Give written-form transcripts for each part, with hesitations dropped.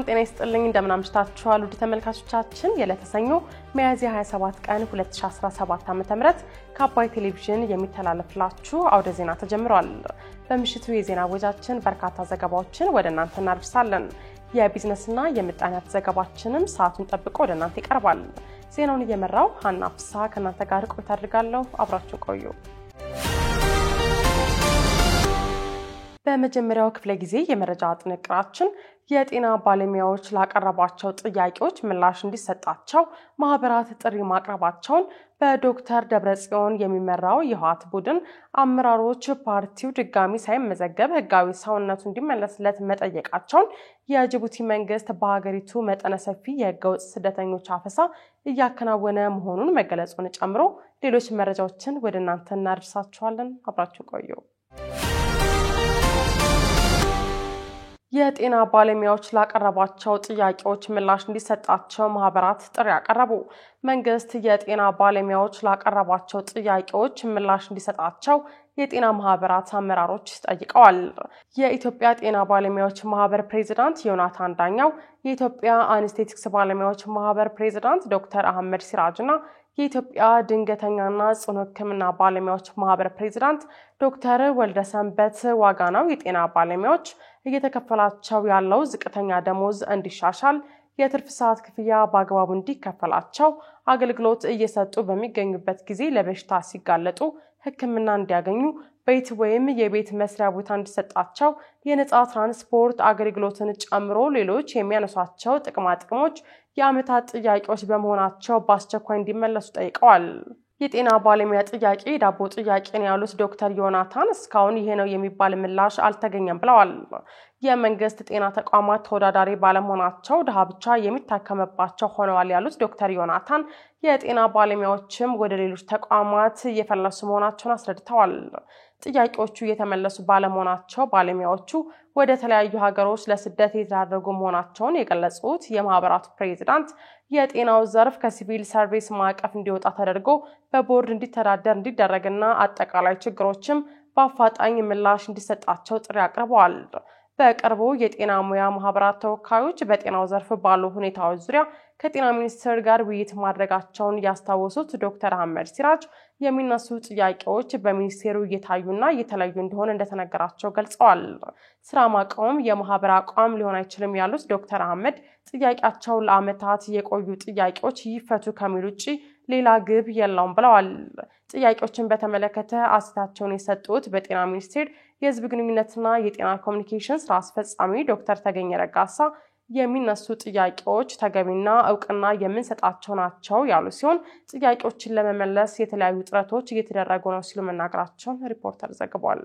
ጤና ይስጥልኝ እንደምን አምሽታችኋል ውድ ተመልካቾቻችን የለተሰኞ ሚያዝያ 27 ቀን 2017 ዓ.ም ከአባይ ቴሌቪዥን የሚተላለፍላችሁ አውደ ዜና ተጀምሯል። በምሽቱ የዜና ወጃችን በርካታ ዘገባዎችን ወደ እናንተ እናደርሳለን። የቢዝነስና የምጣኔያት ዘገባችንም ሰዓቱን ጠብቆ ወደ እናንተ ይቀርባል። ዜናውን እየመራው ሀና ፍሳ ከናንተ ጋር ቆይታ አድርጋለሁ። አብራችሁ ቆዩ። በመጀመሪያው ክፍለ ጊዜ የመረጃ ጥንቅራችን የጤና ባለሙያዎች ላቀረባቸው ጥያቄዎች ምላሽ እንዲሰጣቸው ማህበራት ጥሪ ማቅረባቸውን በዶክተር ደብረጽዮን የሚመራው የህወሓት ቡድን አመራሮች ፓርቲው ድጋሚ ሳይመዘገብ ህጋዊ ሰውነቱ እንዲመለስለት መጠየቃቸውን የጅቡቲ መንግስት በሀገሪቱ መጠነ ሰፊ የህገወጥ ስደተኞች አፈሳ እያከናወነ መሆኑን መገለጹን ጨምሮ ሌሎች መረጃዎችን ወደ እናንተ እናደርሳችኋለን። አብራችሁ ቆዩ። የጤና ባለሙያዎች ላቀረባቸው ጥያቄዎች ምላሽ እንዲሰጣቸው ማህበራት ጥሪ ያቀረቡ። መንግስት የጤና ባለሙያዎች ላቀረባቸው ጥያቄዎች ምላሽ እንዲሰጣቸው የጤና ማህበራት አመራሮች ጠይቀዋል። የኢትዮጵያ ጤና ባለሙያዎች ማህበር ፕሬዝዳንት ዮናታን ዳኛው፣ የኢትዮጵያ አንስቴቲክስ ባለሙያዎች ማህበር ፕሬዝዳንት ዶክተር አህመድ ሲራጅና የኢትዮጵያ ድንገተኛና ጽኑ ህክምና ባለሙያዎች ማህበር ፕሬዝዳንት ዶክተር ወልደሰንበት ዋጋናው የጤና ባለሙያዎች እየተከፈላቸው ያለው ዝቅተኛ ደሞዝ እንዲሻሻል፣ የትርፍ ሰዓት ክፍያ በአግባቡ እንዲከፈላቸው፣ አገልግሎት እየሰጡ በሚገኙበት ጊዜ ለበሽታ ሲጋለጡ ህክምና እንዲያገኙ፣ ቤት ወይም የቤት መስሪያ ቦታ እንዲሰጣቸው፣ የነጻ ትራንስፖርት አገልግሎትን ጨምሮ ሌሎች የሚያነሷቸው ጥቅሞች የአመታት ጥያቄዎች በመሆናቸው በአስቸኳይ እንዲመለሱ ጠይቀዋል። የጤና ባለሙያ ጥያቄ ዳቦ ጥያቄ ነው ያሉት ዶክተር ዮናታን እስካሁን ይሄ ነው የሚባል ምላሽ አልተገኘም ብለዋል። የመንግስት ጤና ተቋማት ተወዳዳሪ ባለመሆናቸው ድሃ ብቻ የሚታከመባቸው ሆነዋል ያሉት ዶክተር ዮናታን የጤና ባለሙያዎችም ወደ ሌሎች ተቋማት እየፈለሱ መሆናቸውን አስረድተዋል። ጥያቄዎቹ እየተመለሱ ባለመሆናቸው ባለሙያዎቹ ወደ ተለያዩ ሀገሮች ለስደት የተዳረጉ መሆናቸውን የገለጹት የማህበራቱ ፕሬዝዳንት የጤናው ዘርፍ ከሲቪል ሰርቪስ ማዕቀፍ እንዲወጣ ተደርጎ በቦርድ እንዲተዳደር እንዲደረግና አጠቃላይ ችግሮችም በአፋጣኝ ምላሽ እንዲሰጣቸው ጥሪ አቅርበዋል። በቅርቡ የጤና ሙያ ማህበራት ተወካዮች በጤናው ዘርፍ ባሉ ሁኔታዎች ዙሪያ ከጤና ሚኒስቴር ጋር ውይይት ማድረጋቸውን ያስታወሱት ዶክተር አህመድ ሲራጅ የሚነሱ ጥያቄዎች በሚኒስቴሩ እየታዩና እየተለዩ እንደሆነ እንደተነገራቸው ገልጸዋል። ስራ ማቆም የማህበር አቋም ሊሆን አይችልም ያሉት ዶክተር አህመድ ጥያቄያቸው ለአመታት የቆዩ ጥያቄዎች ይፈቱ ከሚል ውጪ ሌላ ግብ የለውም ብለዋል። ጥያቄዎችን በተመለከተ አስተያየታቸውን የሰጡት በጤና ሚኒስቴር የህዝብ ግንኙነትና የጤና ኮሚኒኬሽን ስራ አስፈጻሚ ዶክተር ተገኘ ረጋሳ የሚነሱ ጥያቄዎች ተገቢና እውቅና የምንሰጣቸው ናቸው ያሉ ሲሆን ጥያቄዎችን ለመመለስ የተለያዩ ጥረቶች እየተደረጉ ነው ሲሉ መናገራቸውን ሪፖርተር ዘግቧል።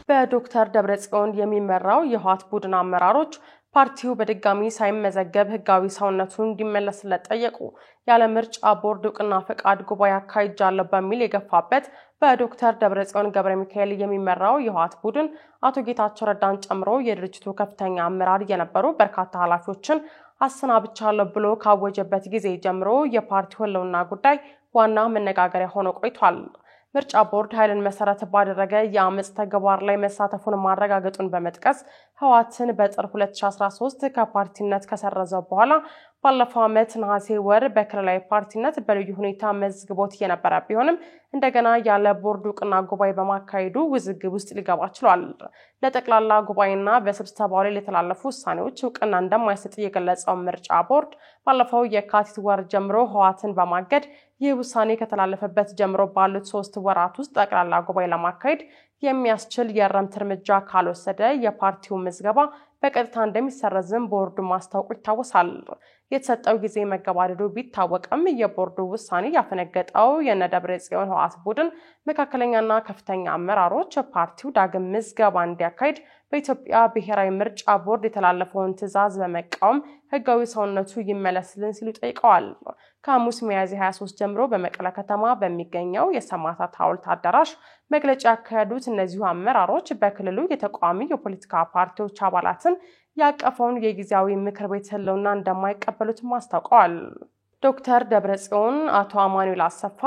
በዶክተር ደብረጽዮን የሚመራው የህወሓት ቡድን አመራሮች ፓርቲው በድጋሚ ሳይመዘገብ ህጋዊ ሰውነቱን እንዲመለስለት ጠየቁ። ያለ ምርጫ ቦርድ እውቅና ፈቃድ ጉባኤ አካሂጃለሁ በሚል የገፋበት በዶክተር ደብረጽዮን ገብረሚካኤል የሚመራው የህወሓት ቡድን አቶ ጌታቸው ረዳን ጨምሮ የድርጅቱ ከፍተኛ አመራር የነበሩ በርካታ ኃላፊዎችን አሰናብቻለሁ ብሎ ካወጀበት ጊዜ ጀምሮ የፓርቲው ህልውና ጉዳይ ዋና መነጋገሪያ ሆኖ ቆይቷል። ምርጫ ቦርድ ኃይልን መሰረት ባደረገ የአመጽ ተግባር ላይ መሳተፉን ማረጋገጡን በመጥቀስ ህወሓትን በጥር 2013 ከፓርቲነት ከሰረዘው በኋላ ባለፈው ዓመት ነሐሴ ወር በክልላዊ ፓርቲነት በልዩ ሁኔታ መዝግቦት የነበረ ቢሆንም እንደገና ያለ ቦርድ እውቅና ጉባኤ በማካሄዱ ውዝግብ ውስጥ ሊገባ ችሏል። ለጠቅላላ ጉባኤና በስብሰባው ላይ የተላለፉ ውሳኔዎች እውቅና እንደማይሰጥ የገለጸው ምርጫ ቦርድ ባለፈው የካቲት ወር ጀምሮ ህወሓትን በማገድ ይህ ውሳኔ ከተላለፈበት ጀምሮ ባሉት 3 ወራት ውስጥ ጠቅላላ ጉባኤ ለማካሄድ የሚያስችል የእርምት እርምጃ ካልወሰደ የፓርቲው ምዝገባ በቀጥታ እንደሚሰረዝም ቦርዱ ማስታወቁ ይታወሳል። የተሰጠው ጊዜ መገባደዱ ቢታወቅም የቦርዱ ውሳኔ ያፈነገጠው የነደብረጽዮን ህወሓት ቡድን መካከለኛና ከፍተኛ አመራሮች ፓርቲው ዳግም ምዝገባ እንዲያካሂድ በኢትዮጵያ ብሔራዊ ምርጫ ቦርድ የተላለፈውን ትዕዛዝ በመቃወም ህጋዊ ሰውነቱ ይመለስልን ሲሉ ጠይቀዋል። ከሐሙስ ሚያዝያ 23 ጀምሮ በመቀለ ከተማ በሚገኘው የሰማዕታት ሐውልት አዳራሽ መግለጫ ያካሄዱት እነዚሁ አመራሮች በክልሉ የተቃዋሚ የፖለቲካ ፓርቲዎች አባላትን ያቀፈውን የጊዜያዊ ምክር ቤት ህልውና እንደማይቀበሉት አስታውቀዋል። ዶክተር ደብረጽዮን አቶ አማኑኤል አሰፋ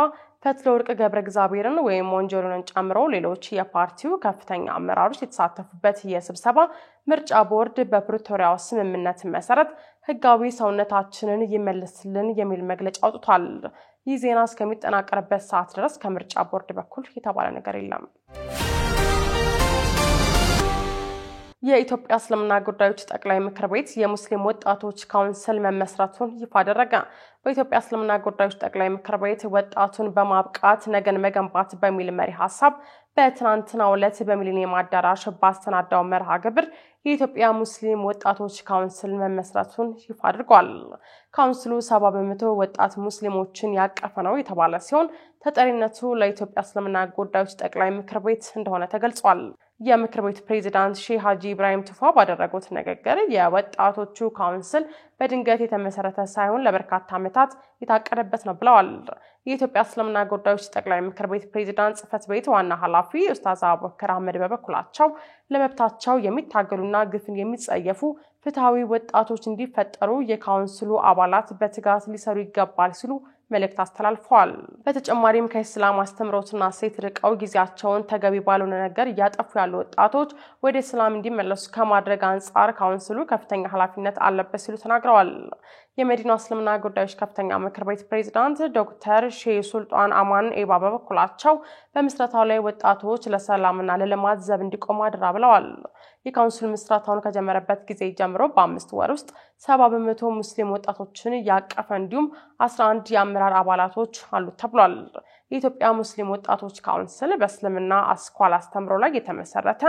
ፈትለወርቅ ገብረ እግዚአብሔርን ወይም ወንጀሉን ጨምሮ ሌሎች የፓርቲው ከፍተኛ አመራሮች የተሳተፉበት የስብሰባ ምርጫ ቦርድ በፕሪቶሪያው ስምምነት መሰረት ህጋዊ ሰውነታችንን ይመልስልን የሚል መግለጫ አውጥቷል። ይህ ዜና እስከሚጠናቀርበት ሰዓት ድረስ ከምርጫ ቦርድ በኩል የተባለ ነገር የለም። የኢትዮጵያ እስልምና ጉዳዮች ጠቅላይ ምክር ቤት የሙስሊም ወጣቶች ካውንስል መመስረቱን ይፋ አደረገ። በኢትዮጵያ እስልምና ጉዳዮች ጠቅላይ ምክር ቤት ወጣቱን በማብቃት ነገን መገንባት በሚል መሪ ሐሳብ በትናንትናው ዕለት በሚሊኒየም አዳራሽ ባስተናዳው መርሃ ግብር የኢትዮጵያ ሙስሊም ወጣቶች ካውንስል መመስረቱን ይፋ አድርጓል። ካውንስሉ 70% ወጣት ሙስሊሞችን ያቀፈ ነው የተባለ ሲሆን ተጠሪነቱ ለኢትዮጵያ እስልምና ጉዳዮች ጠቅላይ ምክር ቤት እንደሆነ ተገልጿል። የምክር ቤት ፕሬዝዳንት ሼህ ሀጂ ኢብራሂም ቱፋ ባደረጉት ንግግር የወጣቶቹ ካውንስል በድንገት የተመሰረተ ሳይሆን ለበርካታ ዓመታት የታቀደበት ነው ብለዋል። የኢትዮጵያ እስልምና ጉዳዮች ጠቅላይ ምክር ቤት ፕሬዝዳንት ጽህፈት ቤት ዋና ኃላፊ ኡስታዝ አቡበከር አህመድ በበኩላቸው ለመብታቸው የሚታገሉና ግፍን የሚጸየፉ ፍትሃዊ ወጣቶች እንዲፈጠሩ የካውንስሉ አባላት በትጋት ሊሰሩ ይገባል ሲሉ መልእክት አስተላልፈዋል። በተጨማሪም ከእስላም አስተምሮትና ሴት ርቀው ጊዜያቸውን ተገቢ ባልሆነ ነገር እያጠፉ ያሉ ወጣቶች ወደ እስላም እንዲመለሱ ከማድረግ አንጻር ካውንስሉ ከፍተኛ ኃላፊነት አለበት ሲሉ ተናግረዋል። የመዲናው እስልምና ጉዳዮች ከፍተኛ ምክር ቤት ፕሬዝዳንት ዶክተር ሼህ ሱልጣን አማን ኤባ በበኩላቸው በምስረታው ላይ ወጣቶች ለሰላምና ለልማት ዘብ እንዲቆሙ አድራ ብለዋል። የካውንስሉ ምስረታውን ከጀመረበት ጊዜ ጀምሮ በ5 ወር ውስጥ 70% ሙስሊም ወጣቶችን ያቀፈ እንዲሁም 11 የአመራር አባላቶች አሉት ተብሏል። የኢትዮጵያ ሙስሊም ወጣቶች ካውንስል በእስልምና አስኳል አስተምሮ ላይ የተመሰረተ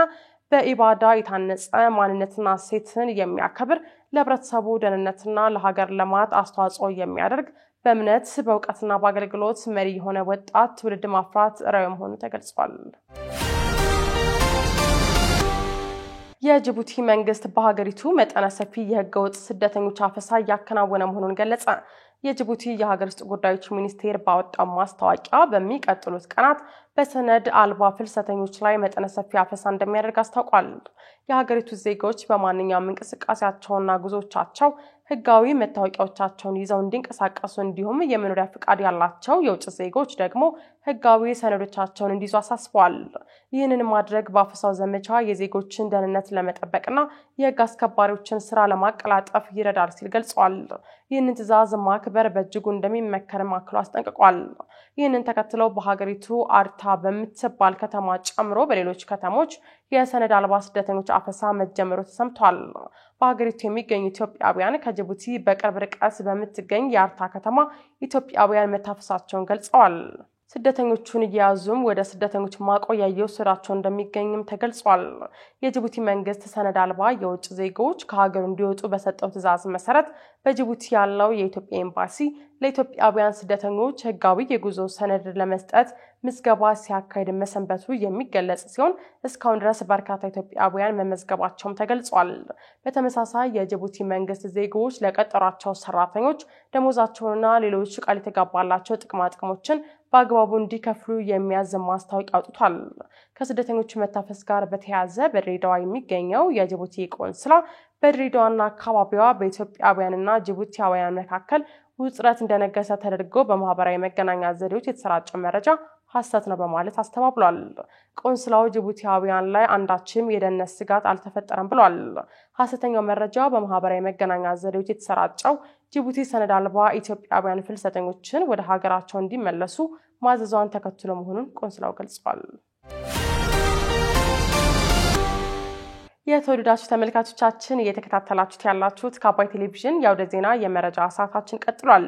በኢባዳ የታነጸ ማንነትና ሴትን የሚያከብር ለህብረተሰቡ ደህንነትና ለሀገር ልማት አስተዋጽኦ የሚያደርግ በእምነት በእውቀትና በአገልግሎት መሪ የሆነ ወጣት ትውልድ ማፍራት ራዕይ መሆኑ ተገልጿል። የጅቡቲ መንግስት በሀገሪቱ መጠነ ሰፊ የህገወጥ ስደተኞች አፈሳ ያከናወነ መሆኑን ገለጸ። የጅቡቲ የሀገር ውስጥ ጉዳዮች ሚኒስቴር ባወጣው ማስታወቂያ በሚቀጥሉት ቀናት በሰነድ አልባ ፍልሰተኞች ላይ መጠነ ሰፊ አፈሳ እንደሚያደርግ አስታውቋል። የሀገሪቱ ዜጎች በማንኛውም እንቅስቃሴያቸውና ጉዞቻቸው ህጋዊ መታወቂያዎቻቸውን ይዘው እንዲንቀሳቀሱ እንዲሁም የመኖሪያ ፍቃድ ያላቸው የውጭ ዜጎች ደግሞ ህጋዊ ሰነዶቻቸውን እንዲይዙ አሳስበዋል። ይህንን ማድረግ በአፈሳው ዘመቻ የዜጎችን ደህንነት ለመጠበቅና የህግ አስከባሪዎችን ስራ ለማቀላጠፍ ይረዳል ሲል ገልጿል። ይህንን ትዕዛዝ ማክበር በእጅጉ እንደሚመከር አክሎ አስጠንቅቋል። ይህንን ተከትለው በሀገሪቱ አርታ በምትባል ከተማ ጨምሮ በሌሎች ከተሞች የሰነድ አልባ ስደተኞች አፈሳ መጀመሩ ተሰምቷል። በሀገሪቱ የሚገኙ ኢትዮጵያውያን ከጅቡቲ በቅርብ ርቀት በምትገኝ የአርታ ከተማ ኢትዮጵያውያን መታፈሳቸውን ገልጸዋል። ስደተኞቹን እየያዙም ወደ ስደተኞች ማቆያ እየወሰዷቸው እንደሚገኝም ተገልጿል። የጅቡቲ መንግስት ሰነድ አልባ የውጭ ዜጎች ከሀገሩ እንዲወጡ በሰጠው ትዕዛዝ መሰረት በጅቡቲ ያለው የኢትዮጵያ ኤምባሲ ለኢትዮጵያውያን ስደተኞች ህጋዊ የጉዞ ሰነድ ለመስጠት ምዝገባ ሲያካሂድ መሰንበቱ የሚገለጽ ሲሆን እስካሁን ድረስ በርካታ ኢትዮጵያውያን መመዝገባቸውም ተገልጿል። በተመሳሳይ የጅቡቲ መንግስት ዜጎች ለቀጠሯቸው ሰራተኞች ደሞዛቸውንና ሌሎች ቃል የተገባላቸው ጥቅማ ጥቅሞችን በአግባቡ እንዲከፍሉ የሚያዝ ማስታወቂያ አውጥቷል። ከስደተኞቹ መታፈስ ጋር በተያያዘ በድሬዳዋ የሚገኘው የጅቡቲ ቆንስላ በድሬዳዋና አካባቢዋ በኢትዮጵያውያንና ጅቡቲያውያን መካከል ውጥረት እንደነገሰ ተደርጎ በማህበራዊ መገናኛ ዘዴዎች የተሰራጨ መረጃ ሐሰት ነው በማለት አስተባብሏል። ቆንስላው ጅቡቲያውያን ላይ አንዳችም የደህንነት ስጋት አልተፈጠረም ብሏል። ሐሰተኛው መረጃ በማህበራዊ መገናኛ ዘዴዎች የተሰራጨው ጅቡቲ ሰነድ አልባ ኢትዮጵያውያን ፍልሰተኞችን ወደ ሀገራቸው እንዲመለሱ ማዘዟን ተከትሎ መሆኑን ቆንስላው ገልጿል። የተወደዳችሁ ተመልካቾቻችን እየተከታተላችሁት ያላችሁት ከአባይ ቴሌቪዥን የአውደ ዜና የመረጃ ሰዓታችን ቀጥሏል።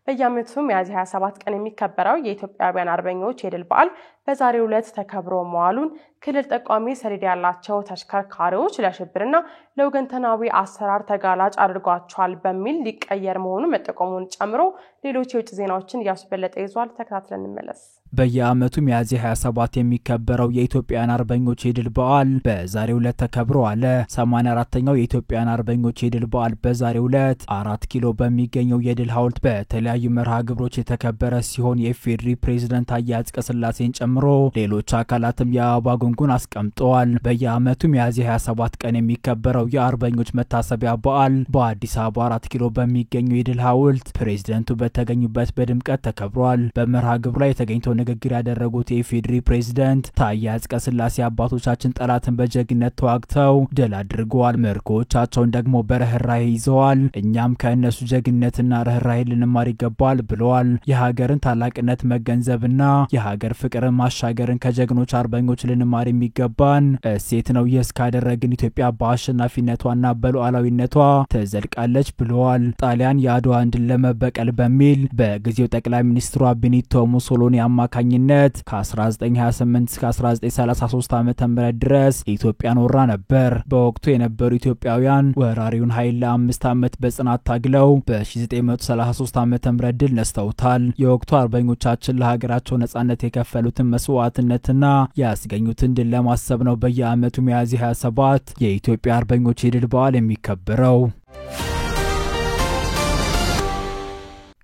በየዓመቱ ሚያዝያ 27 ቀን የሚከበረው የኢትዮጵያውያን አርበኞች የድል በዓል በዛሬው ዕለት ተከብሮ መዋሉን ክልል ጠቋሚ ሰሌዳ ያላቸው ተሽከርካሪዎች ለሽብርና ለወገንተናዊ አሰራር ተጋላጭ አድርጓቸዋል በሚል ሊቀየር መሆኑ መጠቆሙን ጨምሮ ሌሎች የውጭ ዜናዎችን ያስበለጠ ይዟል። ተከታትለን እንመለስ። በየዓመቱ ሚያዝያ 27 የሚከበረው የኢትዮጵያውያን አርበኞች የድል በዓል በዛሬው ዕለት ተከብሮ አለ። 84ኛው የኢትዮጵያውያን አርበኞች የድል በዓል በዛሬው ዕለት 4 ኪሎ በሚገኘው የድል ሐውልት በተለያዩ መርሃ ግብሮች የተከበረ ሲሆን የኢፌዴሪ ፕሬዝዳንት ታዬ አጽቀሥላሴን ጨምሮ ጨምሮ ሌሎች አካላትም የአበባ ጉንጉን አስቀምጠዋል። በየዓመቱ ሚያዝያ 27 ቀን የሚከበረው የአርበኞች መታሰቢያ በዓል በአዲስ አበባ 4 ኪሎ በሚገኘው የድል ሐውልት ፕሬዝዳንቱ በተገኙበት በድምቀት ተከብሯል። በመርሃ ግብሩ ላይ ተገኝተው ንግግር ያደረጉት የኢፌዴሪ ፕሬዝዳንት ታዬ አጽቀሥላሴ አባቶቻችን ጠላትን በጀግንነት ተዋግተው ድል አድርገዋል፣ ምርኮቻቸውን ደግሞ በርህራሄ ይዘዋል። እኛም ከእነሱ ጀግንነትና ርህራሄ ልንማር ይገባል ብለዋል። የሀገርን ታላቅነት መገንዘብና የሀገር ፍቅርን ማሻገርን ከጀግኖች አርበኞች ልንማር የሚገባን እሴት ነው። እስካደረግን ኢትዮጵያ በአሸናፊነቷና በሉዓላዊነቷ ተዘልቃለች ብለዋል። ጣሊያን የአድዋን ድል ለመበቀል በሚል በጊዜው ጠቅላይ ሚኒስትሩ ቤኒቶ ሙሶሎኒ አማካኝነት ከ1928 እስከ 1933 ዓ.ም ድረስ ኢትዮጵያን ወራ ነበር። በወቅቱ የነበሩ ኢትዮጵያውያን ወራሪውን ኃይል ለ5 ዓመት በጽናት ታግለው በ1933 ዓ.ም ድል ነስተውታል። የወቅቱ አርበኞቻችን ለሀገራቸው ነጻነት የከፈሉትን መስዋዕትነትና ያስገኙትን ድል ለማሰብ ነው በየዓመቱ ሚያዝያ 27 የኢትዮጵያ አርበኞች የድል በዓል የሚከበረው።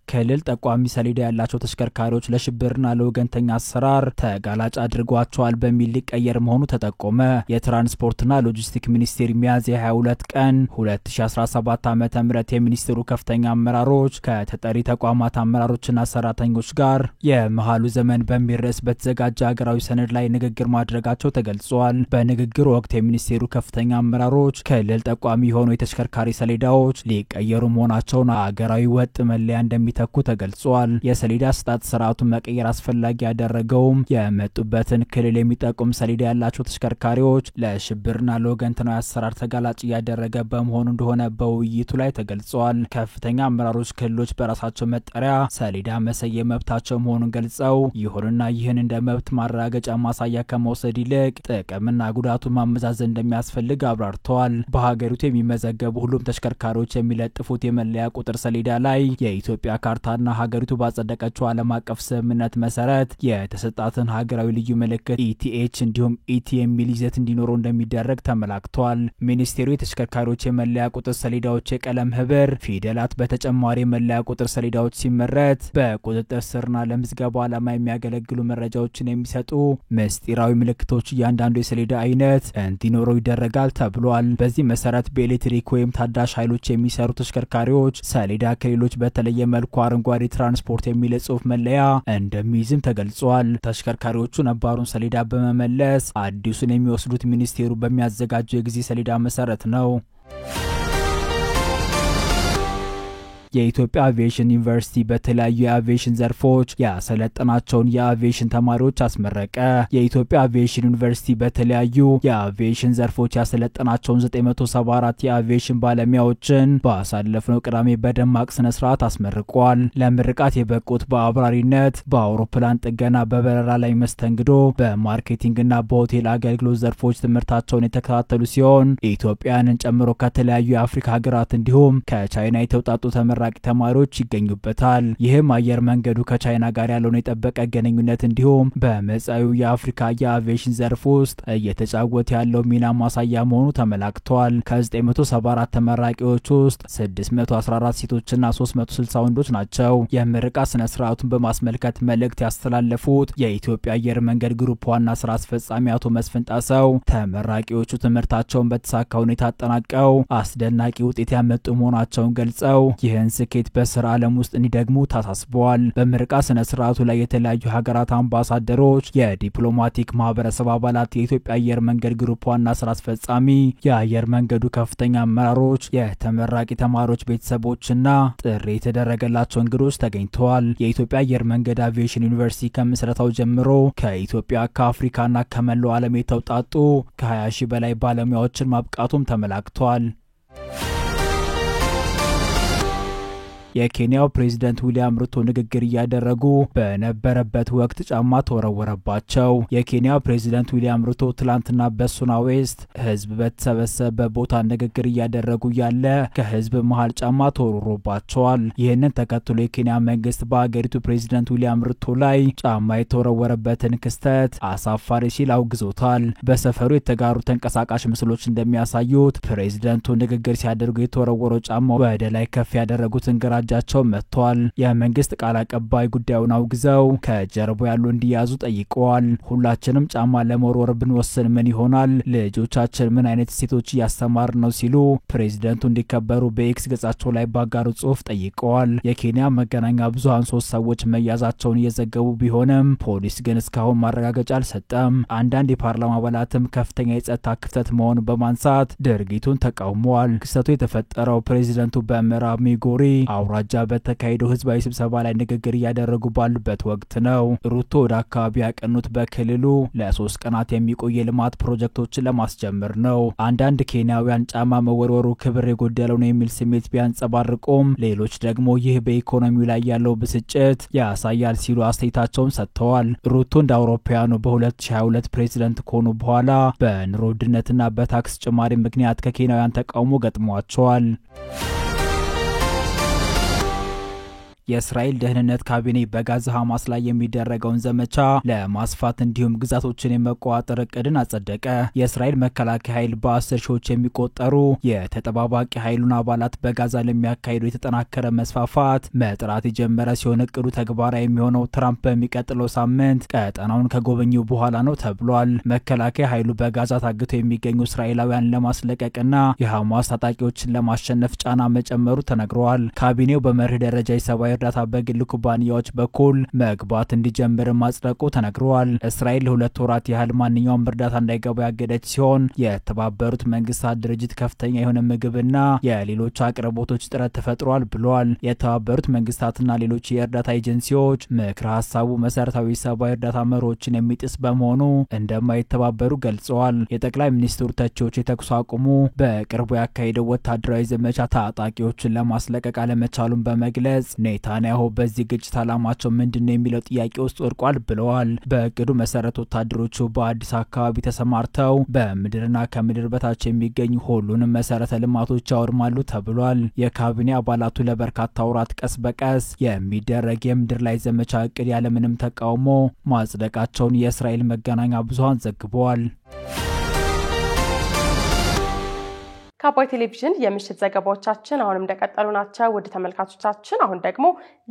ክልል ጠቋሚ ሰሌዳ ያላቸው ተሽከርካሪዎች ለሽብርና ለወገንተኛ አሰራር ተጋላጭ አድርጓቸዋል በሚል ሊቀየር መሆኑ ተጠቆመ። የትራንስፖርትና ሎጂስቲክ ሚኒስቴር ሚያዝያ 22 ቀን 2017 ዓ.ም የሚኒስቴሩ ከፍተኛ አመራሮች ከተጠሪ ተቋማት አመራሮችና ሰራተኞች ጋር የመሃሉ ዘመን በሚል ርዕስ በተዘጋጀ ሀገራዊ ሰነድ ላይ ንግግር ማድረጋቸው ተገልጿል። በንግግሩ ወቅት የሚኒስቴሩ ከፍተኛ አመራሮች ክልል ጠቋሚ የሆኑ የተሽከርካሪ ሰሌዳዎች ሊቀየሩ መሆናቸውን ሀገራዊ ወጥ መለያ እንደሚተኩ ተገልጿል። የሰሌዳ ስጣት ስርዓቱን መቀየር አስፈላጊ ያደረገውም የመጡበትን ክልል የሚጠቁም ሰሌዳ ያላቸው ተሽከርካሪዎች ለሽብርና ለወገንተኛ አሰራር ተጋላጭ ያደረገ በመሆኑ እንደሆነ በውይይቱ ላይ ተገልጿል። ከፍተኛ አመራሮች ክልሎች በራሳቸው መጠሪያ ሰሌዳ መሰየም መብታቸው መሆኑን ገልጸው ይሁንና ይህን እንደ መብት ማረጋገጫ ማሳያ ከመውሰድ ይልቅ ጥቅምና ጉዳቱን ማመዛዘን እንደሚያስፈልግ አብራርተዋል። በሀገሪቱ የሚመዘገቡ ሁሉም ተሽከርካሪዎች የሚለጥፉት የመለያ ቁጥር ሰሌዳ ላይ የኢትዮጵያ ካርታና ሀገሪቱ ባጸደቀችው ዓለም አቀፍ ስምምነት መሰረት የተሰጣትን ሀገራዊ ልዩ ምልክት ኢቲኤች እንዲሁም ኢቲ የሚል ይዘት እንዲኖረው እንደሚደረግ ተመላክቷል። ሚኒስቴሩ የተሽከርካሪዎች የመለያ ቁጥር ሰሌዳዎች የቀለም ህብር፣ ፊደላት በተጨማሪ የመለያ ቁጥር ሰሌዳዎች ሲመረት በቁጥጥር ስርና ለምዝገባ ዓላማ የሚያገለግሉ መረጃዎችን የሚሰጡ ምስጢራዊ ምልክቶች እያንዳንዱ የሰሌዳ አይነት እንዲኖረው ይደረጋል ተብሏል። በዚህ መሰረት በኤሌክትሪክ ወይም ታዳሽ ኃይሎች የሚሰሩ ተሽከርካሪዎች ሰሌዳ ከሌሎች በተለየ መልኩ አረንጓዴ ትራንስፖርት የሚል ጽሑፍ መለያ እንደሚይዝም ተገልጿል። ተሽከርካሪዎቹ ነባሩን ሰሌዳ በመመለስ አዲሱን የሚወስዱት ሚኒስቴሩ በሚያዘጋጀው የጊዜ ሰሌዳ መሰረት ነው። የኢትዮጵያ አቪዬሽን ዩኒቨርሲቲ በተለያዩ የአቪዬሽን ዘርፎች ያሰለጠናቸውን የአቪዬሽን ተማሪዎች አስመረቀ። የኢትዮጵያ አቪዬሽን ዩኒቨርሲቲ በተለያዩ የአቪዬሽን ዘርፎች ያሰለጠናቸውን 974 የአቪዬሽን ባለሙያዎችን ባሳለፍነው ቅዳሜ በደማቅ ስነ ስርዓት አስመርቋል። ለምርቃት የበቁት በአብራሪነት፣ በአውሮፕላን ጥገና፣ በበረራ ላይ መስተንግዶ፣ በማርኬቲንግና በሆቴል አገልግሎት ዘርፎች ትምህርታቸውን የተከታተሉ ሲሆን ኢትዮጵያንን ጨምሮ ከተለያዩ የአፍሪካ ሀገራት እንዲሁም ከቻይና የተውጣጡ ተመራቂ ተማሪዎች ይገኙበታል። ይህም አየር መንገዱ ከቻይና ጋር ያለውን የጠበቀ ግንኙነት እንዲሁም በመጻኢው የአፍሪካ የአቪዬሽን ዘርፍ ውስጥ እየተጫወተ ያለው ሚና ማሳያ መሆኑ ተመላክቷል። ከ974 ተመራቂዎች ውስጥ 614 ሴቶችና 360 ወንዶች ናቸው። የምርቃት ስነ ስርዓቱን በማስመልከት መልእክት ያስተላለፉት የኢትዮጵያ አየር መንገድ ግሩፕ ዋና ስራ አስፈጻሚ አቶ መስፍን ጣሰው ተመራቂዎቹ ትምህርታቸውን በተሳካ ሁኔታ አጠናቀው አስደናቂ ውጤት ያመጡ መሆናቸውን ገልጸው ይህን ስኬት በስራ ዓለም ውስጥ እንዲደግሙ ታሳስበዋል። በምርቃት ስነ ስርዓቱ ላይ የተለያዩ ሀገራት አምባሳደሮች፣ የዲፕሎማቲክ ማህበረሰብ አባላት፣ የኢትዮጵያ አየር መንገድ ግሩፕ ዋና ስራ አስፈጻሚ፣ የአየር መንገዱ ከፍተኛ አመራሮች፣ የተመራቂ ተማሪዎች ቤተሰቦችና ጥሪ የተደረገላቸው እንግዶች ተገኝተዋል። የኢትዮጵያ አየር መንገድ አቪዬሽን ዩኒቨርሲቲ ከምስረታው ጀምሮ ከኢትዮጵያ ከአፍሪካና ከመላው ዓለም የተውጣጡ ከ20 ሺህ በላይ ባለሙያዎችን ማብቃቱም ተመላክቷል። የኬንያው ፕሬዝዳንት ዊሊያም ሩቶ ንግግር ያደረጉ በነበረበት ወቅት ጫማ ተወረወረባቸው። የኬንያው ፕሬዝዳንት ዊሊያም ሩቶ ትላንትና በሱና ዌስት ህዝብ በተሰበሰበ ቦታ ንግግር ያደረጉ ያለ ከህዝብ መሃል ጫማ ተወርውሮባቸዋል። ይህንን ተከትሎ የኬንያ መንግስት በአገሪቱ ፕሬዝዳንት ዊሊያም ሩቶ ላይ ጫማ የተወረወረበትን ክስተት አሳፋሪ ሲል አውግዞታል። በሰፈሩ የተጋሩ ተንቀሳቃሽ ምስሎች እንደሚያሳዩት ፕሬዝዳንቱ ንግግር ሲያደርጉ የተወረወረው ጫማ ወደ ላይ ከፍ ያደረጉት እንግራ እየተዘጋጃቸው መጥቷል። የመንግስት ቃል አቀባይ ጉዳዩን አውግዘው ከጀርባው ያሉ እንዲያዙ ጠይቀዋል። ሁላችንም ጫማ ለመወርወር ብንወስን ምን ይሆናል? ልጆቻችን ምን አይነት ሴቶች እያስተማር ነው ሲሉ ፕሬዝዳንቱ እንዲከበሩ በኤክስ ገጻቸው ላይ ባጋሩ ጽሑፍ ጠይቀዋል። የኬንያ መገናኛ ብዙሃን 3 ሰዎች መያዛቸውን እየዘገቡ ቢሆንም ፖሊስ ግን እስካሁን ማረጋገጫ አልሰጠም። አንዳንድ የፓርላማ አባላትም ከፍተኛ የጸጥታ ክፍተት መሆኑን በማንሳት ድርጊቱን ተቃውመዋል። ክስተቱ የተፈጠረው ፕሬዝዳንቱ በምዕራብ ሚጎሪ አውራጃ በተካሄደው ህዝባዊ ስብሰባ ላይ ንግግር እያደረጉ ባሉበት ወቅት ነው። ሩቶ ወደ አካባቢ ያቀኑት በክልሉ ለ3 ቀናት የሚቆይ የልማት ፕሮጀክቶችን ለማስጀመር ነው። አንዳንድ ኬንያውያን ጫማ መወርወሩ ክብር የጎደለው ነው የሚል ስሜት ቢያንጸባርቁም ሌሎች ደግሞ ይህ በኢኮኖሚው ላይ ያለው ብስጭት ያሳያል ሲሉ አስተያየታቸውን ሰጥተዋል። ሩቶ እንደ አውሮፓውያኑ በ2022 ፕሬዝዳንት ከሆኑ በኋላ በኑሮ ውድነትና በታክስ ጭማሪ ምክንያት ከኬንያውያን ተቃውሞ ገጥሟቸዋል። የእስራኤል ደህንነት ካቢኔ በጋዛ ሐማስ ላይ የሚደረገውን ዘመቻ ለማስፋት እንዲሁም ግዛቶችን የመቆጣጠር እቅድን አጸደቀ። የእስራኤል መከላከያ ኃይል በ10 ሺዎች የሚቆጠሩ የተጠባባቂ ኃይሉን አባላት በጋዛ ለሚያካሂዱ የተጠናከረ መስፋፋት መጥራት የጀመረ ሲሆን እቅዱ ተግባራዊ የሚሆነው ትራምፕ በሚቀጥለው ሳምንት ቀጠናውን ከጎበኙ በኋላ ነው ተብሏል። መከላከያ ኃይሉ በጋዛ ታግተው የሚገኙ እስራኤላውያን ለማስለቀቅና የሐማስ ታጣቂዎችን ለማሸነፍ ጫና መጨመሩ ተነግሯል። ካቢኔው በመርህ ደረጃ የሰብአዊ እርዳታ በግል ኩባንያዎች በኩል መግባት እንዲጀምር ማጽደቁ ተነግሯል። እስራኤል ለ2 ወራት ያህል ማንኛውም እርዳታ እንዳይገባ ያገደች ሲሆን የተባበሩት መንግስታት ድርጅት ከፍተኛ የሆነ ምግብና የሌሎች አቅርቦቶች እጥረት ተፈጥሯል ብሏል። የተባበሩት መንግስታትና ሌሎች የእርዳታ ኤጀንሲዎች ምክረ ሀሳቡ መሰረታዊ ሰብአዊ እርዳታ መርሆችን የሚጥስ በመሆኑ እንደማይተባበሩ ገልጸዋል። የጠቅላይ ሚኒስትሩ ተቺዎች የተኩስ አቁሙ በቅርቡ ያካሄደው ወታደራዊ ዘመቻ ታጣቂዎችን ለማስለቀቅ አለመቻሉን በመግለጽ ኔታንያሁ በዚህ ግጭት ዓላማቸው ምንድነው የሚለው ጥያቄ ውስጥ ወድቋል ብለዋል። በእቅዱ መሰረት ወታደሮቹ በአዲስ አካባቢ ተሰማርተው በምድርና ከምድር በታች የሚገኙ ሁሉንም መሰረተ ልማቶች ያወድማሉ ተብሏል። የካቢኔ አባላቱ ለበርካታ ወራት ቀስ በቀስ የሚደረግ የምድር ላይ ዘመቻ እቅድ ያለምንም ተቃውሞ ማጽደቃቸውን የእስራኤል መገናኛ ብዙሃን ዘግበዋል። ከአባይ ቴሌቪዥን የምሽት ዘገባዎቻችን አሁንም እንደቀጠሉ ናቸው። ወደ ተመልካቾቻችን አሁን ደግሞ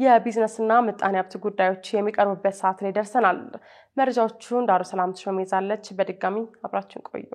የቢዝነስና ምጣኔ ሀብት ጉዳዮች የሚቀርቡበት ሰዓት ላይ ደርሰናል። መረጃዎቹን ዳሩ ሰላም ተሾመ ይዛለች። በድጋሚ አብራችን ቆዩ።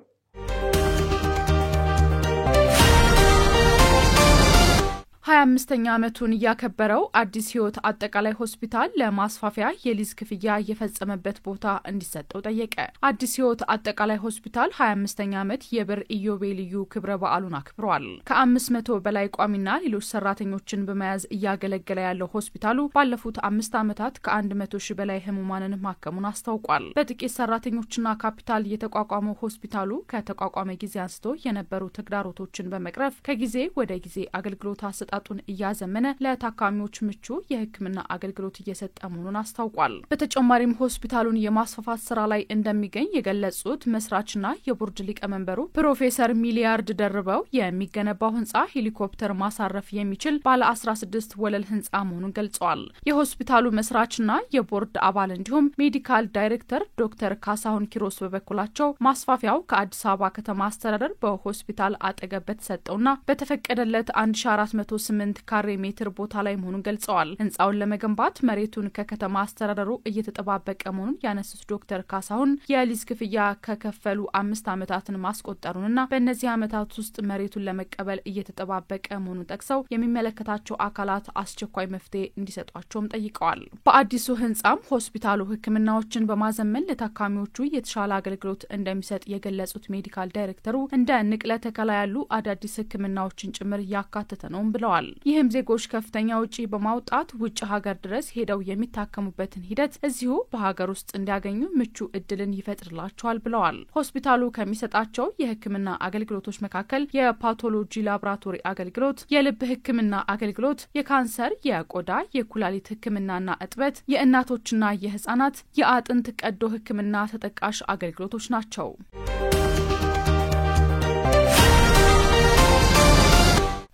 25ኛ ዓመቱን ያከበረው አዲስ ህይወት አጠቃላይ ሆስፒታል ለማስፋፊያ የሊዝ ክፍያ የፈጸመበት ቦታ እንዲሰጠው ጠየቀ። አዲስ ህይወት አጠቃላይ ሆስፒታል 25ኛ ዓመት የብር ኢዮቤልዩ ክብረ በዓሉን አክብሯል። ከ500 በላይ ቋሚና ሌሎች ሰራተኞችን በመያዝ እያገለገለ ያለው ሆስፒታሉ ባለፉት 5 ዓመታት ከ100 ሺህ በላይ ህሙማንን ማከሙን አስታውቋል። በጥቂት ሰራተኞችና ካፒታል የተቋቋመው ሆስፒታሉ ከተቋቋመ ጊዜ አንስቶ የነበሩ ተግዳሮቶችን በመቅረፍ ከጊዜ ወደ ጊዜ አገልግሎት አሰጣጡን እያዘመነ ለታካሚዎች ምቹ የህክምና አገልግሎት እየሰጠ መሆኑን አስታውቋል። በተጨማሪም ሆስፒታሉን የማስፋፋት ስራ ላይ እንደሚገኝ የገለጹት መስራችና የቦርድ ሊቀመንበሩ ፕሮፌሰር ሚሊያርድ ደርበው የሚገነባው ህንጻ ሄሊኮፕተር ማሳረፍ የሚችል ባለ 16 ወለል ህንጻ መሆኑን ገልጸዋል። የሆስፒታሉ መስራችና የቦርድ አባል እንዲሁም ሜዲካል ዳይሬክተር ዶክተር ካሳሁን ኪሮስ በበኩላቸው ማስፋፊያው ከአዲስ አበባ ከተማ አስተዳደር በሆስፒታል አጠገብ በተሰጠውና በተፈቀደለት 1408 ካሬ ሜትር ቦታ ላይ መሆኑን ገልጸዋል። ህንጻውን ለመገንባት መሬቱን ከከተማ አስተዳደሩ እየተጠባበቀ መሆኑን ያነሱት ዶክተር ካሳሁን የሊዝ ክፍያ ከከፈሉ 5 ዓመታትን ማስቆጠሩንና በእነዚህ ዓመታት ውስጥ መሬቱን ለመቀበል እየተጠባበቀ መሆኑን ጠቅሰው የሚመለከታቸው አካላት አስቸኳይ መፍትሄ እንዲሰጧቸውም ጠይቀዋል። በአዲሱ ህንጻም ሆስፒታሉ ህክምናዎችን በማዘመን ለታካሚዎቹ የተሻለ አገልግሎት እንደሚሰጥ የገለጹት ሜዲካል ዳይሬክተሩ እንደ ንቅለ ተከላ ያሉ አዳዲስ ህክምናዎችን ጭምር ያካተተ ነው ብለዋል። ይህም ዜጎች ከፍተኛ ውጪ በማውጣት ውጭ ሀገር ድረስ ሄደው የሚታከሙበትን ሂደት እዚሁ በሀገር ውስጥ እንዲያገኙ ምቹ እድልን ይፈጥርላቸዋል ብለዋል። ሆስፒታሉ ከሚሰጣቸው የህክምና አገልግሎቶች መካከል የፓቶሎጂ ላቦራቶሪ አገልግሎት፣ የልብ ህክምና አገልግሎት፣ የካንሰር፣ የቆዳ፣ የኩላሊት ህክምናና እጥበት፣ የእናቶችና የህፃናት፣ የአጥንት ቀዶ ህክምና ተጠቃሽ አገልግሎቶች ናቸው።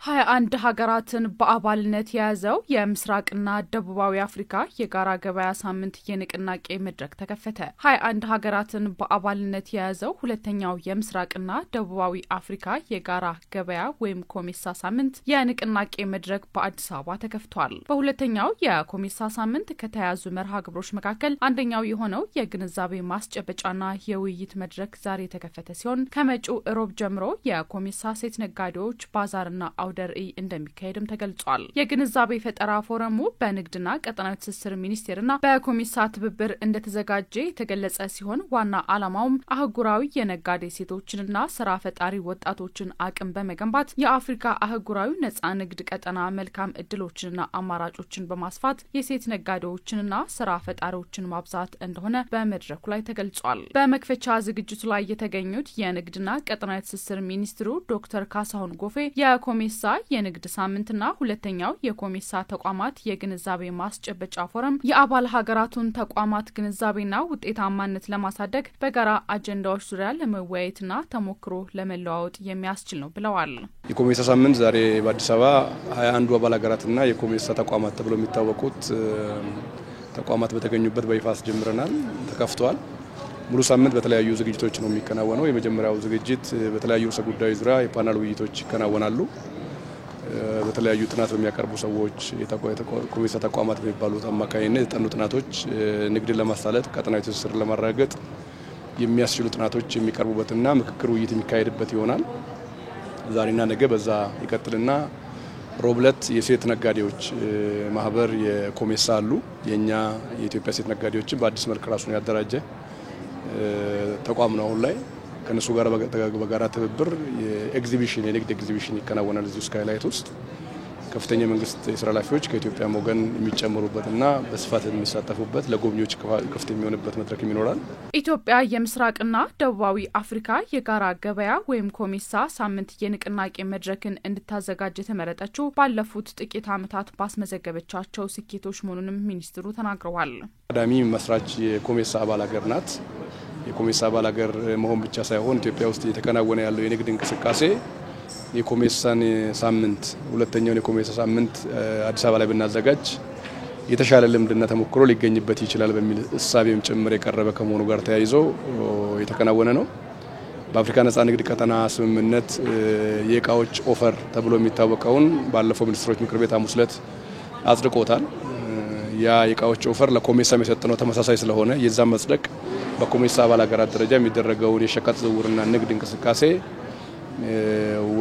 21 ሀገራትን በአባልነት የያዘው የምስራቅና ደቡባዊ አፍሪካ የጋራ ገበያ ሳምንት የንቅናቄ መድረክ ተከፈተ። 21 ሀገራትን በአባልነት የያዘው ሁለተኛው የምስራቅና ደቡባዊ አፍሪካ የጋራ ገበያ ወይም ኮሜሳ ሳምንት የንቅናቄ መድረክ በአዲስ አበባ ተከፍቷል። በሁለተኛው የኮሜሳ ሳምንት ከተያዙ መርሃ ግብሮች መካከል አንደኛው የሆነው የግንዛቤ ማስጨበጫና የውይይት መድረክ ዛሬ የተከፈተ ሲሆን ከመጪው ሮብ ጀምሮ የኮሜሳ ሴት ነጋዴዎች ባዛርና አውደርኢ እንደሚካሄድም ተገልጿል። የግንዛቤ ፈጠራ ፎረሙ በንግድና ቀጠናዊ ትስስር ሚኒስቴርና በኮሜሳ ትብብር እንደተዘጋጀ የተገለጸ ሲሆን ዋና ዓላማውም አህጉራዊ የነጋዴ ሴቶችንና ስራ ፈጣሪ ወጣቶችን አቅም በመገንባት የአፍሪካ አህጉራዊ ነጻ ንግድ ቀጠና መልካም እድሎችንና አማራጮችን በማስፋት የሴት ነጋዴዎችንና ስራ ፈጣሪዎችን ማብዛት እንደሆነ በመድረኩ ላይ ተገልጿል። በመክፈቻ ዝግጅቱ ላይ የተገኙት የንግድና ቀጠናዊ ትስስር ሚኒስትሩ ዶክተር ካሳሁን ጎፌ የኮሜሳ የንግድ ሳምንትና ሁለተኛው የኮሜሳ ተቋማት የግንዛቤ ማስጨበጫ ፎረም የአባል ሀገራቱን ተቋማት ግንዛቤና ውጤታማነት ለማሳደግ በጋራ አጀንዳዎች ዙሪያ ለመወያየትና ተሞክሮ ለመለዋወጥ የሚያስችል ነው ብለዋል። የኮሜሳ ሳምንት ዛሬ በአዲስ አበባ 21 አባል ሀገራትና የኮሜሳ ተቋማት ተብሎ የሚታወቁት ተቋማት በተገኙበት በይፋ አስጀምረናል፣ ተከፍቷል። ሙሉ ሳምንት በተለያዩ ዝግጅቶች ነው የሚከናወነው። የመጀመሪያው ዝግጅት በተለያዩ ርዕሰ ጉዳዮች ዙሪያ የፓናል ውይይቶች ይከናወናሉ። በተለያዩ ጥናት በሚያቀርቡ ሰዎች የኮሜሳ ተቋማት በሚባሉት አማካኝነት የጠኑ ጥናቶች ንግድን ለማሳለጥ ቀጠናዊ ትስስር ለማረጋገጥ የሚያስችሉ ጥናቶች የሚቀርቡበትና ምክክር ውይይት የሚካሄድበት ይሆናል። ዛሬና ነገ በዛ ይቀጥልና ሮብ ዕለት የሴት ነጋዴዎች ማህበር የኮሜሳ አሉ። የኛ የኢትዮጵያ ሴት ነጋዴዎችን በአዲስ መልክ ራሱን ያደራጀ ተቋም ነው። አሁን ላይ ከነሱ ጋር በጋራ ትብብር የኤግዚቢሽን የንግድ ኤግዚቢሽን ይከናወናል። እዚሁ ስካይላይት ውስጥ ከፍተኛ መንግስት የስራ ኃላፊዎች ከኢትዮጵያ ወገን የሚጨምሩበትና በስፋት የሚሳተፉበት ለጎብኚዎች ክፍት የሚሆንበት መድረክ ይኖራል። ኢትዮጵያ የምስራቅና ደቡባዊ አፍሪካ የጋራ ገበያ ወይም ኮሜሳ ሳምንት የንቅናቄ መድረክን እንድታዘጋጅ የተመረጠችው ባለፉት ጥቂት ዓመታት ባስመዘገበቻቸው ስኬቶች መሆኑንም ሚኒስትሩ ተናግረዋል። ቀዳሚ መስራች የኮሜሳ አባል ሀገር ናት። የኮሜሳ አባል ሀገር መሆን ብቻ ሳይሆን ኢትዮጵያ ውስጥ እየተከናወነ ያለው የንግድ እንቅስቃሴ የኮሜሳን ሳምንት ሁለተኛውን የኮሜሳ ሳምንት አዲስ አበባ ላይ ብናዘጋጅ የተሻለ ልምድና ተሞክሮ ሊገኝበት ይችላል በሚል እሳቤም ጭምር የቀረበ ከመሆኑ ጋር ተያይዞ የተከናወነ ነው። በአፍሪካ ነጻ ንግድ ቀጠና ስምምነት የእቃዎች ኦፈር ተብሎ የሚታወቀውን ባለፈው ሚኒስትሮች ምክር ቤት ሐሙስ ዕለት አጽድቆታል። ያ የእቃዎች ኦፈር ለኮሜሳም የሰጠነው ተመሳሳይ ስለሆነ የዛ መጽደቅ በኮሜሳ አባል ሀገራት ደረጃ የሚደረገውን የሸቀጥ ዝውውርና ንግድ እንቅስቃሴ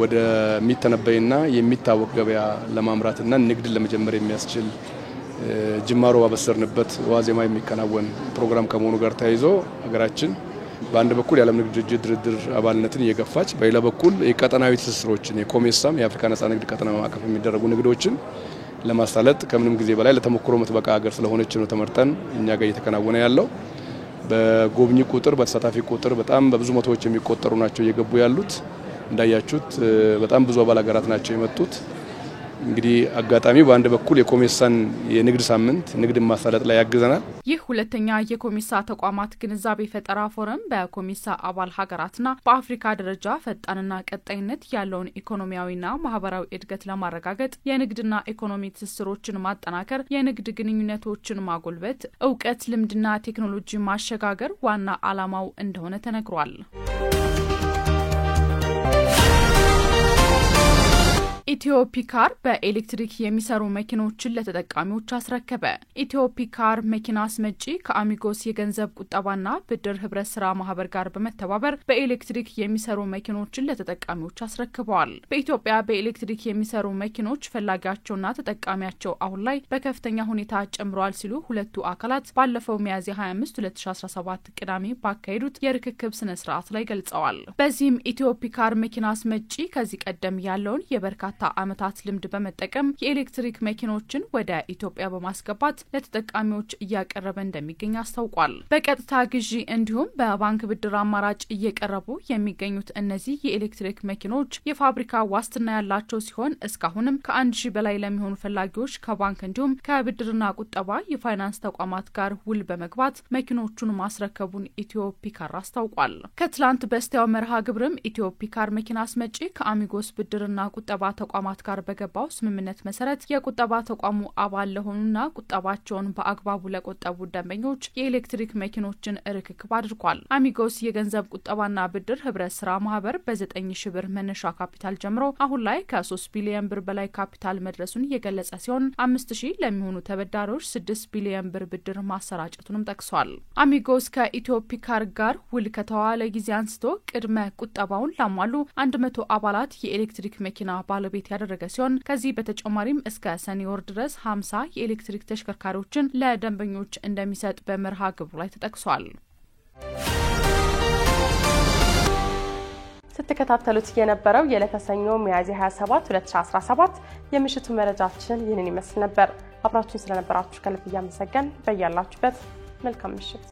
ወደ ሚተነበይና የሚታወቅ ገበያ ለማምራትና ንግድን ለመጀመር የሚያስችል ጅማሮ ባበሰርንበት ዋዜማ የሚከናወን ፕሮግራም ከመሆኑ ጋር ተያይዞ ሀገራችን በአንድ በኩል የዓለም ንግድ ድርጅት ድርድር አባልነትን እየገፋች በሌላ በኩል የቀጠናዊ ትስስሮችን የኮሜሳም የአፍሪካ ነጻ ንግድ ቀጠና ማዕቀፍ የሚደረጉ ንግዶችን ለማሳለጥ ከምንም ጊዜ በላይ ለተሞክሮ መትበቃ ሀገር ስለሆነች ነው ተመርጠን እኛ ጋር እየተከናወነ ያለው። በጎብኚ ቁጥር በተሳታፊ ቁጥር በጣም በብዙ መቶዎች የሚቆጠሩ ናቸው እየገቡ ያሉት። እንዳያችሁት በጣም ብዙ አባል ሀገራት ናቸው የመጡት። እንግዲህ አጋጣሚው በአንድ በኩል የኮሜሳን የንግድ ሳምንት ንግድን ማሳለጥ ላይ ያግዘናል። ይህ ሁለተኛ የኮሜሳ ተቋማት ግንዛቤ ፈጠራ ፎረም በኮሜሳ አባል ሀገራትና በአፍሪካ ደረጃ ፈጣንና ቀጣይነት ያለውን ኢኮኖሚያዊና ማህበራዊ እድገት ለማረጋገጥ የንግድና ኢኮኖሚ ትስስሮችን ማጠናከር፣ የንግድ ግንኙነቶችን ማጎልበት፣ እውቀት፣ ልምድና ቴክኖሎጂ ማሸጋገር ዋና ዓላማው እንደሆነ ተነግሯል። ኢትዮፒካር በኤሌክትሪክ የሚሰሩ መኪኖችን ለተጠቃሚዎች አስረከበ። ኢትዮፒካር መኪና አስመጪ ከአሚጎስ የገንዘብ ቁጠባና ብድር ህብረት ስራ ማህበር ጋር በመተባበር በኤሌክትሪክ የሚሰሩ መኪኖችን ለተጠቃሚዎች አስረክበዋል። በኢትዮጵያ በኤሌክትሪክ የሚሰሩ መኪኖች ፈላጊያቸውና ተጠቃሚያቸው አሁን ላይ በከፍተኛ ሁኔታ ጨምሯል ሲሉ ሁለቱ አካላት ባለፈው ሚያዝያ 25 2017 ቅዳሜ ባካሄዱት የርክክብ ስነ ስርዓት ላይ ገልጸዋል። በዚህም ኢትዮፒካር መኪና አስመጪ ከዚህ ቀደም ያለውን የበርካታ ዓመታት ልምድ በመጠቀም የኤሌክትሪክ መኪኖችን ወደ ኢትዮጵያ በማስገባት ለተጠቃሚዎች እያቀረበ እንደሚገኝ አስታውቋል። በቀጥታ ግዢ እንዲሁም በባንክ ብድር አማራጭ እየቀረቡ የሚገኙት እነዚህ የኤሌክትሪክ መኪኖች የፋብሪካ ዋስትና ያላቸው ሲሆን እስካሁንም ከ1000 በላይ ለሚሆኑ ፈላጊዎች ከባንክ እንዲሁም ከብድርና ቁጠባ የፋይናንስ ተቋማት ጋር ውል በመግባት መኪኖቹን ማስረከቡን ኢትዮፒካር አስታውቋል። ከትላንት በስቲያው መርሃ ግብርም ኢትዮፒካር መኪና አስመጪ ከአሚጎስ ብድርና ቁጠባ ተቋማት ጋር በገባው ስምምነት መሰረት የቁጠባ ተቋሙ አባል ለሆኑና ቁጠባቸውን በአግባቡ ለቆጠቡ ደንበኞች የኤሌክትሪክ መኪኖችን ርክክብ አድርጓል። አሚጎስ የገንዘብ ቁጠባና ብድር ህብረት ስራ ማህበር በ9,000 ብር መነሻ ካፒታል ጀምሮ አሁን ላይ ከ3 ቢሊዮን ብር በላይ ካፒታል መድረሱን የገለጸ ሲሆን 5,000 ለሚሆኑ ተበዳሪዎች 6 ቢሊዮን ብር ብድር ማሰራጨቱንም ጠቅሷል። አሚጎስ ከኢትዮፒካር ጋር ውል ከተዋለ ጊዜ አንስቶ ቅድመ ቁጠባውን ላሟሉ 100 አባላት የኤሌክትሪክ መኪና ባለቤት ያደረገ ሲሆን ከዚህ በተጨማሪም እስከ ሰኔ ወር ድረስ 50 የኤሌክትሪክ ተሽከርካሪዎችን ለደንበኞች እንደሚሰጥ በመርሃ ግብሩ ላይ ተጠቅሷል። ስትከታተሉት የነበረው የለተሰኞ ሚያዝያ 27 2017 የምሽቱ መረጃችን ይህንን ይመስል ነበር። አብራችሁን ስለነበራችሁ ከልብ እያመሰገን በያላችሁበት መልካም ምሽት